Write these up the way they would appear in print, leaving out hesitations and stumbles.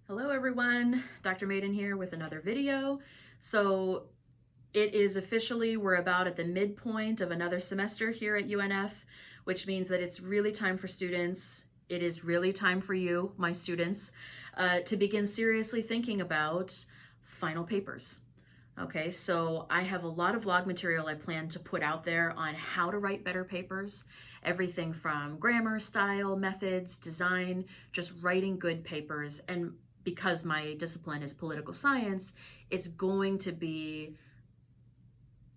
Hello everyone, Dr. Maiden here with another video. So it is officially, we're about at the midpoint of another semester here at UNF, which means that it's really time for students. It is really time for you, my students, to begin seriously thinking about final papers. Okay, so I have a lot of vlog material I plan to put out there on how to write better papers. Everything from grammar, style, methods, design, just writing good papers. And because my discipline is political science, it's going to be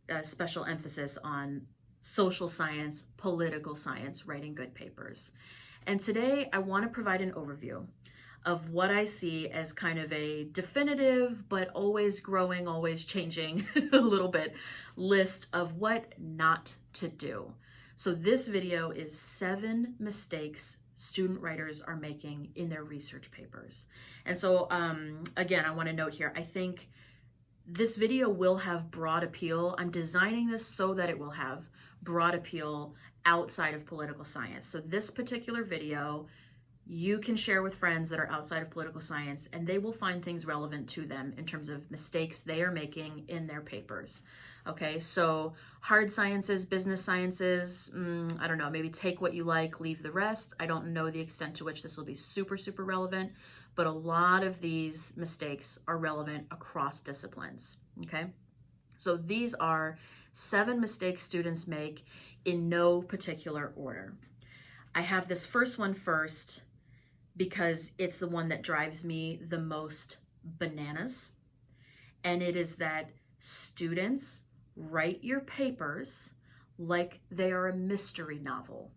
a special emphasis on social science, political science, writing good papers. And today I want to provide an overview of what I see as kind of a definitive, but always growing, always changing a little bit list of what not to do. So this video is 7 mistakes student writers are making in their research papers. And so again, I want to note here, I think this video will have broad appeal. I'm designing this so that it will have broad appeal outside of political science. So this particular video, you can share with friends that are outside of political science and they will find things relevant to them in terms of mistakes they are making in their papers. Okay, so hard sciences, business sciences, I don't know, maybe take what you like, leave the rest. I don't know the extent to which this will be super relevant, but a lot of these mistakes are relevant across disciplines, okay? So these are 7 mistakes students make in no particular order. I have this first one first because it's the one that drives me the most bananas, and it is that students write your papers like they are a mystery novel.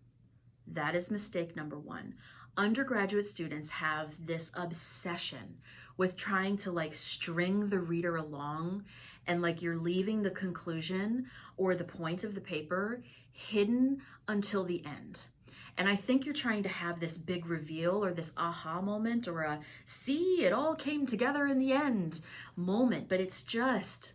That is mistake number 1. Undergraduate students have this obsession with trying to like string the reader along, and like you're leaving the conclusion or the point of the paper hidden until the end. And I think you're trying to have this big reveal or this aha moment or a see, it all came together in the end moment, but it's just,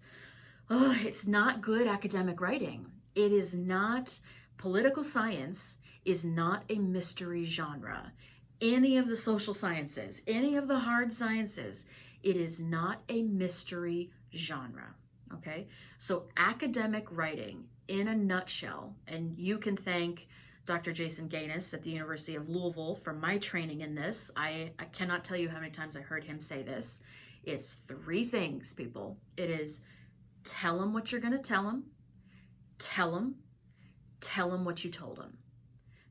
it's not good academic writing. It is not, political science is not a mystery genre. Any of the social sciences, any of the hard sciences, it is not a mystery genre, okay? So academic writing in a nutshell, and you can thank Dr. Jason Gaines at the University of Louisville for my training in this. I cannot tell you how many times I heard him say this. It's 3 things, people. It is tell them what you're going to tell them, tell them what you told them.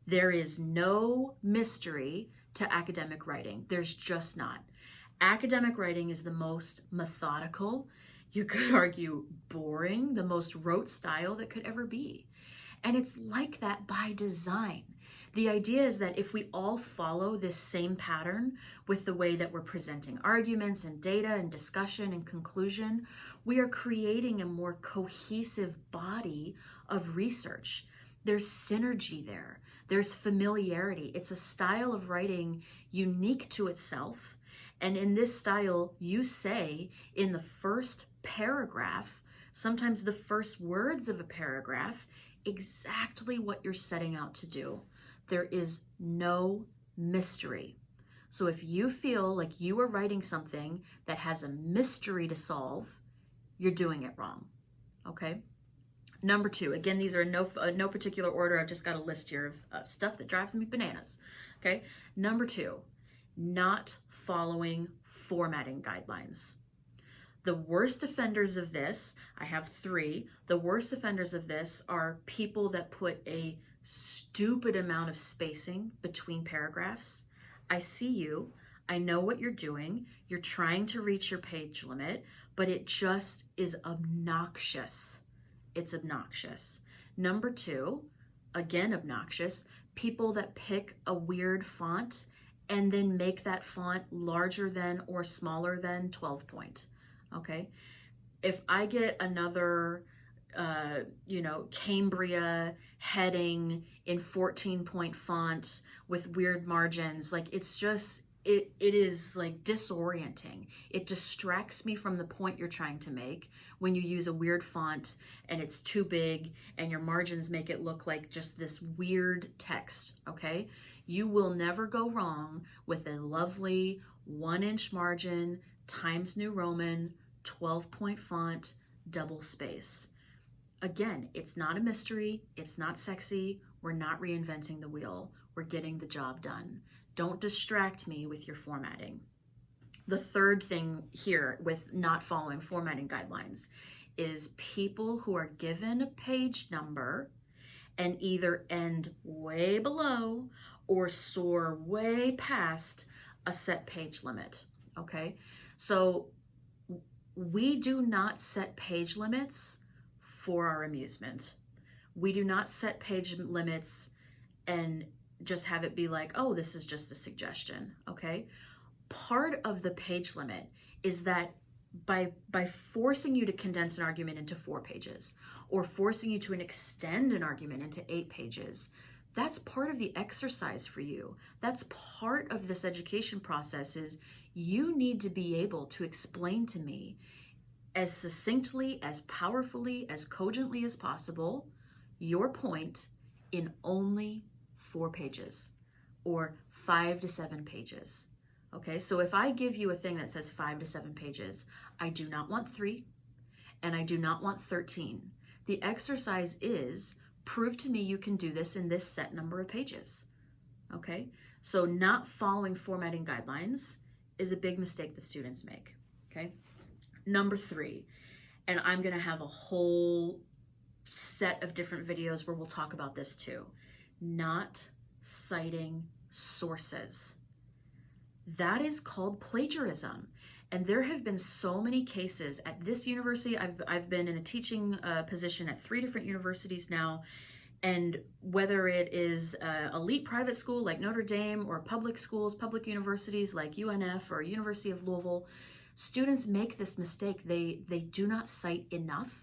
There is no mystery to academic writing. There's just not. Academic writing is the most methodical, you could argue boring, the most rote style that could ever be. And it's like that by design. The idea is that if we all follow this same pattern with the way that we're presenting arguments and data and discussion and conclusion, we are creating a more cohesive body of research. There's synergy there. There's familiarity. It's a style of writing unique to itself. And in this style, you say in the first paragraph, sometimes the first words of a paragraph, exactly what you're setting out to do. There is no mystery. So if you feel like you are writing something that has a mystery to solve, you're doing it wrong, okay? Number 2, again, these are in no particular order. I've just got a list here of stuff that drives me bananas, okay? Number 2, not following formatting guidelines. The worst offenders of this, I have 3. The worst offenders of this are people that put a stupid amount of spacing between paragraphs. I see you. I know what you're doing. You're trying to reach your page limit, but it just is obnoxious. It's obnoxious. Number 2, again obnoxious, people that pick a weird font and then make that font larger than or smaller than 12 point. Okay, if I get another, Cambria heading in 14-point font with weird margins, like it's just, it is like disorienting. It distracts me from the point you're trying to make when you use a weird font and it's too big and your margins make it look like just this weird text, okay? You will never go wrong with a lovely 1-inch margin, Times New Roman, 12-point font, double space. Again, it's not a mystery, it's not sexy, we're not reinventing the wheel, we're getting the job done. Don't distract me with your formatting. The third thing here with not following formatting guidelines is people who are given a page number and either end way below or soar way past a set page limit, okay? So we do not set page limits for our amusement. We do not set page limits and just have it be like, oh, this is just a suggestion, okay? Part of the page limit is that by forcing you to condense an argument into 4 pages or forcing you to extend an argument into 8 pages, that's part of the exercise for you. That's part of this education process is you need to be able to explain to me as succinctly, as powerfully, as cogently as possible, your point in only 4 pages or 5 to 7 pages. Okay, so if I give you a thing that says 5 to 7 pages, I do not want 3 and I do not want 13. The exercise is prove to me you can do this in this set number of pages. Okay, so not following formatting guidelines is a big mistake that students make. Okay. Number 3, and I'm going to have a whole set of different videos where we'll talk about this too, not citing sources. That is called plagiarism. And there have been so many cases at this university. I've been in a teaching position at 3 different universities now. And whether it is elite private school like Notre Dame or public schools, public universities like UNF or University of Louisville, students make this mistake. They do not cite enough,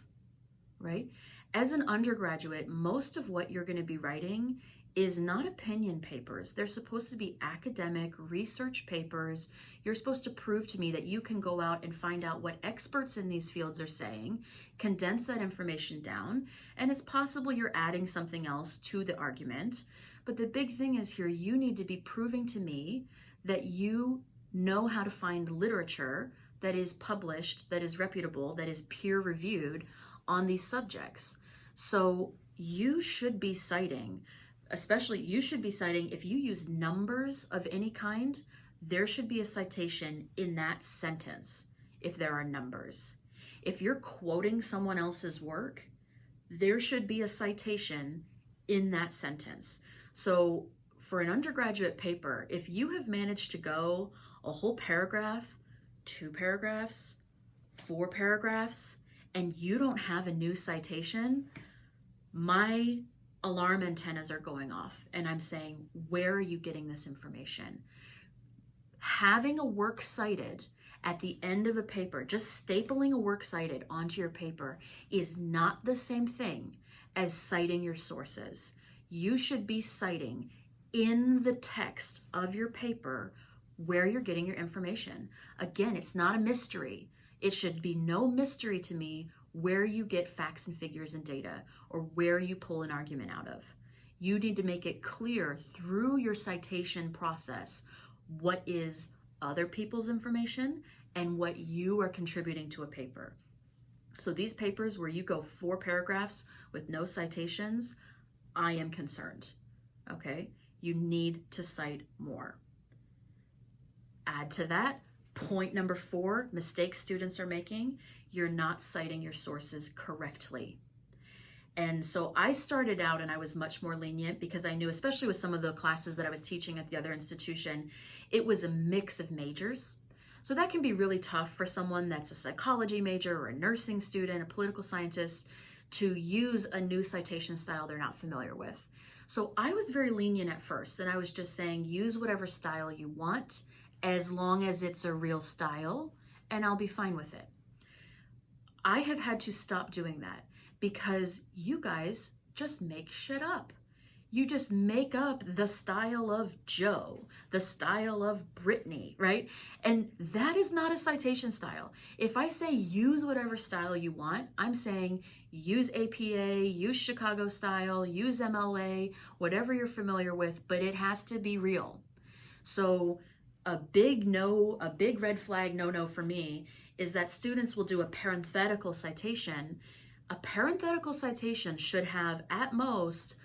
right? As an undergraduate, most of what you're going to be writing is not opinion papers. They're supposed to be academic research papers. You're supposed to prove to me that you can go out and find out what experts in these fields are saying, condense that information down, and it's possible you're adding something else to the argument. But the big thing is here, you need to be proving to me that you know how to find literature that is published, that is reputable, that is peer-reviewed on these subjects. So you should be citing, especially you should be citing, if you use numbers of any kind, there should be a citation in that sentence if there are numbers. If you're quoting someone else's work, there should be a citation in that sentence. So for an undergraduate paper, if you have managed to go a whole paragraph, 2 paragraphs, 4 paragraphs, and you don't have a new citation, my alarm antennas are going off and I'm saying, where are you getting this information? Having a work cited at the end of a paper, just stapling a work cited onto your paper is not the same thing as citing your sources. You should be citing in the text of your paper where you're getting your information. Again, it's not a mystery. It should be no mystery to me where you get facts and figures and data or where you pull an argument out of. You need to make it clear through your citation process what is other people's information and what you are contributing to a paper. So these papers where you go 4 paragraphs with no citations, I am concerned, okay? You need to cite more. Add to that, point number 4, mistakes students are making, you're not citing your sources correctly. And so I started out and I was much more lenient because I knew, especially with some of the classes that I was teaching at the other institution, it was a mix of majors. So that can be really tough for someone that's a psychology major or a nursing student, a political scientist, to use a new citation style they're not familiar with. So I was very lenient at first, and I was just saying, use whatever style you want, as long as it's a real style, and I'll be fine with it. I have had to stop doing that because you guys just make shit up. You just make up the style of Joe, the style of Brittany, right? And that is not a citation style. If I say use whatever style you want, I'm saying use APA, use Chicago style, use MLA, whatever you're familiar with, but it has to be real. So a big red flag no for me is that students will do a parenthetical citation. A parenthetical citation should have at most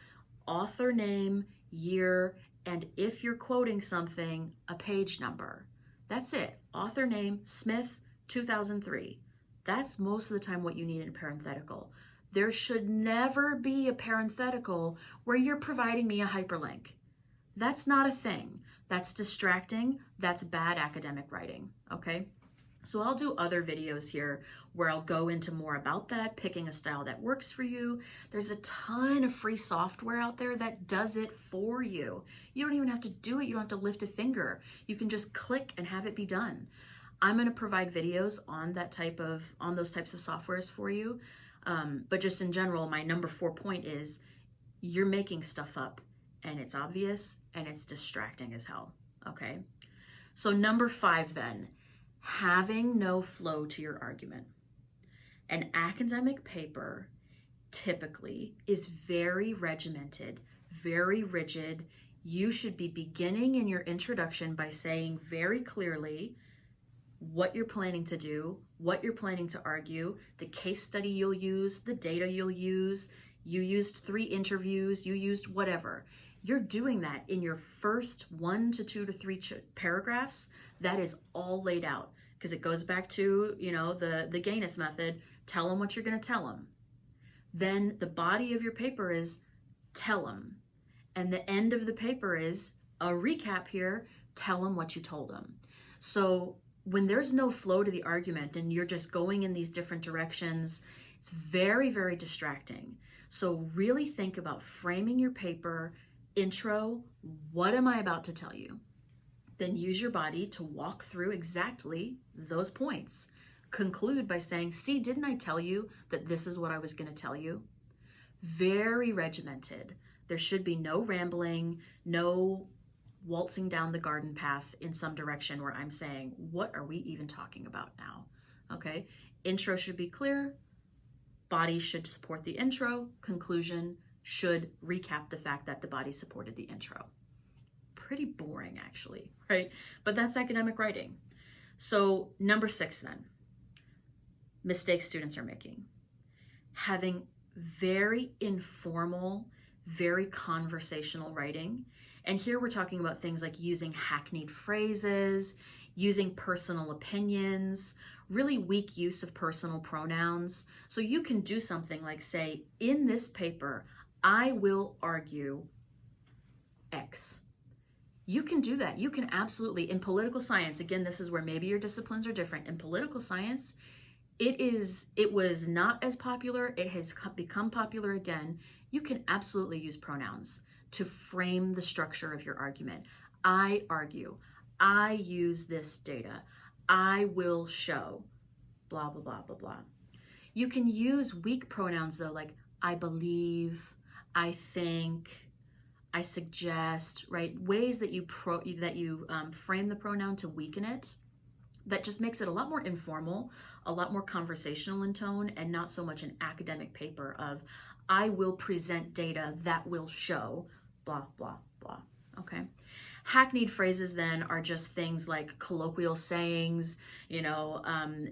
author name, year, and if you're quoting something, a page number. That's it. Author name, Smith, 2003. That's most of the time what you need in a parenthetical. There should never be a parenthetical where you're providing me a hyperlink. That's not a thing. That's distracting. That's bad academic writing, okay? So I'll do other videos here where I'll go into more about that, picking a style that works for you. There's a ton of free software out there that does it for you. You don't even have to do it. You don't have to lift a finger. You can just click and have it be done. I'm going to provide videos on those types of softwares for you. But just in general, my number 4 point is you're making stuff up and it's obvious and it's distracting as hell. Okay. So number 5 then, having no flow to your argument. An academic paper typically is very regimented, very rigid. You should be beginning in your introduction by saying very clearly what you're planning to do, what you're planning to argue, the case study you'll use, the data you'll use. You used 3 interviews, you used whatever. You're doing that in your first 1 to 2 to 3 paragraphs. That is all laid out because it goes back to, the Gaines method. Tell them what you're going to tell them. Then the body of your paper is tell them. And the end of the paper is a recap here. Tell them what you told them. So when there's no flow to the argument and you're just going in these different directions, it's very, very distracting. So really think about framing your paper. Intro, what am I about to tell you? Then use your body to walk through exactly those points. Conclude by saying, see, didn't I tell you that this is what I was going to tell you? Very regimented. There should be no rambling, no waltzing down the garden path in some direction where I'm saying, what are we even talking about now? Okay. Intro should be clear. Body should support the intro. Conclusion should recap the fact that the body supported the intro. Pretty boring, actually, right? But that's academic writing. So number 6 then, mistakes students are making. Having very informal, very conversational writing. And here we're talking about things like using hackneyed phrases, using personal opinions, really weak use of personal pronouns. So you can do something like say, in this paper, I will argue X. You can do that. You can absolutely, in political science, again, this is where maybe your disciplines are different. In political science, it was not as popular. It has become popular again. You can absolutely use pronouns to frame the structure of your argument. I argue. I use this data. I will show. Blah, blah, blah, blah, blah. You can use weak pronouns though, like I believe, I think, I suggest, right? Ways that you frame the pronoun to weaken it. That just makes it a lot more informal, a lot more conversational in tone, and not so much an academic paper of I will present data that will show blah, blah, blah. Okay. Hackneyed phrases then are just things like colloquial sayings,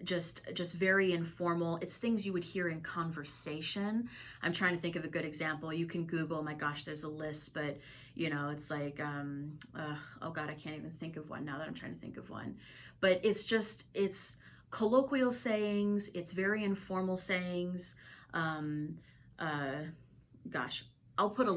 just very informal. It's things you would hear in conversation. I'm trying to think of a good example. You can Google, my gosh, there's a list, but it's like, oh God, I can't even think of one now that I'm trying to think of one. But it's colloquial sayings. It's very informal sayings. Gosh, I'll put a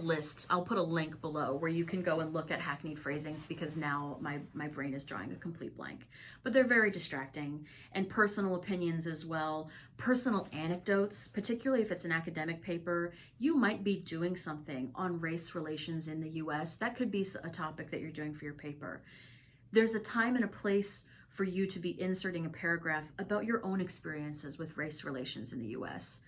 link below where you can go and look at hackneyed phrasings because now my brain is drawing a complete blank. But they're very distracting. And personal opinions as well. Personal anecdotes, particularly if it's an academic paper, you might be doing something on race relations in the US. That could be a topic that you're doing for your paper. There's a time and a place for you to be inserting a paragraph about your own experiences with race relations in the US.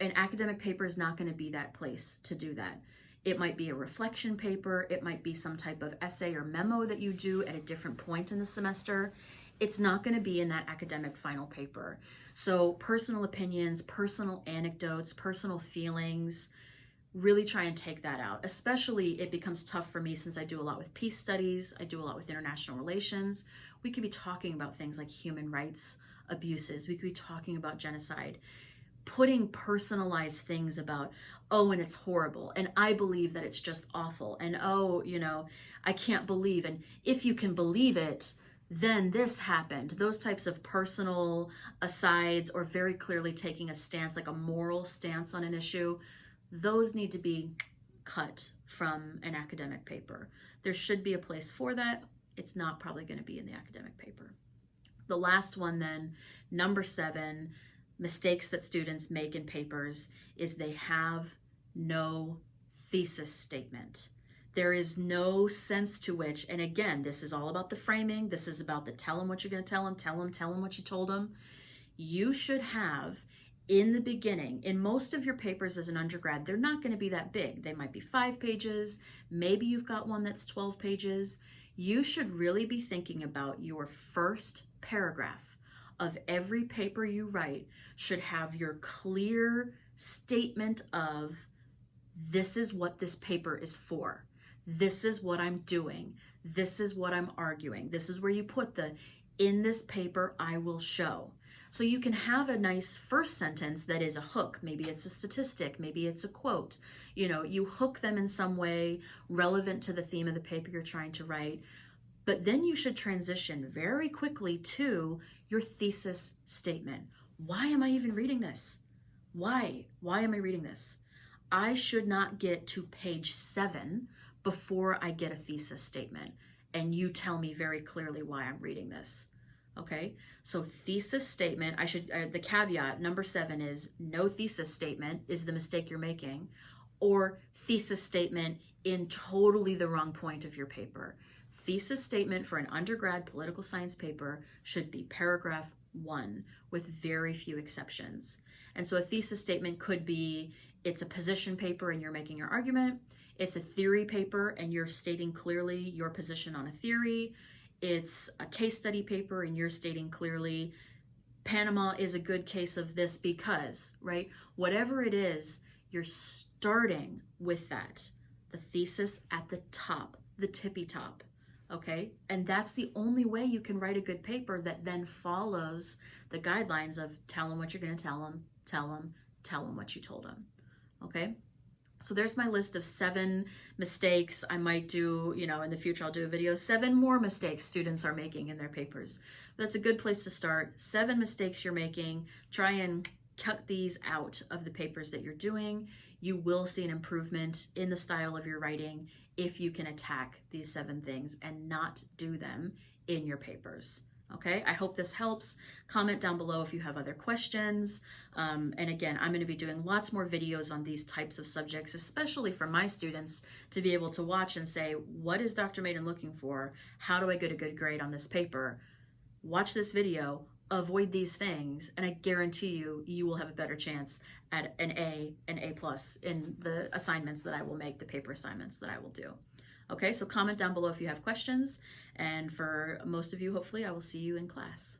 An academic paper is not going to be that place to do that. It might be a reflection paper. It might be some type of essay or memo that you do at a different point in the semester. It's not going to be in that academic final paper. So personal opinions, personal anecdotes, personal feelings, really try and take that out. Especially it becomes tough for me since I do a lot with peace studies. I do a lot with international relations. We could be talking about things like human rights abuses. We could be talking about genocide. Putting personalized things about, oh, and it's horrible, and I believe that it's just awful, and oh, you know, I can't believe, and if you can believe it, then this happened. Those types of personal asides or very clearly taking a stance, like a moral stance on an issue, those need to be cut from an academic paper. There should be a place for that. It's not probably going to be in the academic paper. The last one then, number 7, mistakes that students make in papers is they have no thesis statement. There is no sense to which, and again, this is all about the framing. This is about the tell them what you're going to tell them what you told them. You should have in the beginning, in most of your papers as an undergrad, they're not going to be that big. They might be 5 pages. Maybe you've got one that's 12 pages. You should really be thinking about your first paragraph of every paper you write should have your clear statement of, this is what this paper is for. This is what I'm doing. This is what I'm arguing. This is where you put the, in this paper, I will show. So you can have a nice first sentence that is a hook. Maybe it's a statistic, maybe it's a quote. You know, you hook them in some way relevant to the theme of the paper you're trying to write. But then you should transition very quickly to your thesis statement. Why am I even reading this? Why? Why am I reading this? I should not get to page 7 before I get a thesis statement. And you tell me very clearly why I'm reading this. Okay, so thesis statement, the caveat, number 7 is no thesis statement is the mistake you're making, or thesis statement in totally the wrong point of your paper. Thesis statement for an undergrad political science paper should be paragraph 1 with very few exceptions. And so a thesis statement could be, it's a position paper and you're making your argument. It's a theory paper and you're stating clearly your position on a theory. It's a case study paper and you're stating clearly, Panama is a good case of this because, right? Whatever it is, you're starting with that. The thesis at the top, the tippy top, okay? And that's the only way you can write a good paper that then follows the guidelines of tell them what you're gonna tell them what you told them, okay? So there's my list of 7 mistakes. I might do, you know, in the future, I'll do a video, 7 more mistakes students are making in their papers. That's a good place to start. 7 mistakes you're making. Try and cut these out of the papers that you're doing. You will see an improvement in the style of your writing if you can attack these 7 things and not do them in your papers. Okay, I hope this helps. Comment down below if you have other questions. And again, I'm going to be doing lots more videos on these types of subjects, especially for my students to be able to watch and say, what is Dr. Maiden looking for? How do I get a good grade on this paper? Watch this video, avoid these things, and I guarantee you, you will have a better chance at an A plus in the assignments that I will make, the paper assignments that I will do. Okay, so comment down below if you have questions. And for most of you, hopefully, I will see you in class.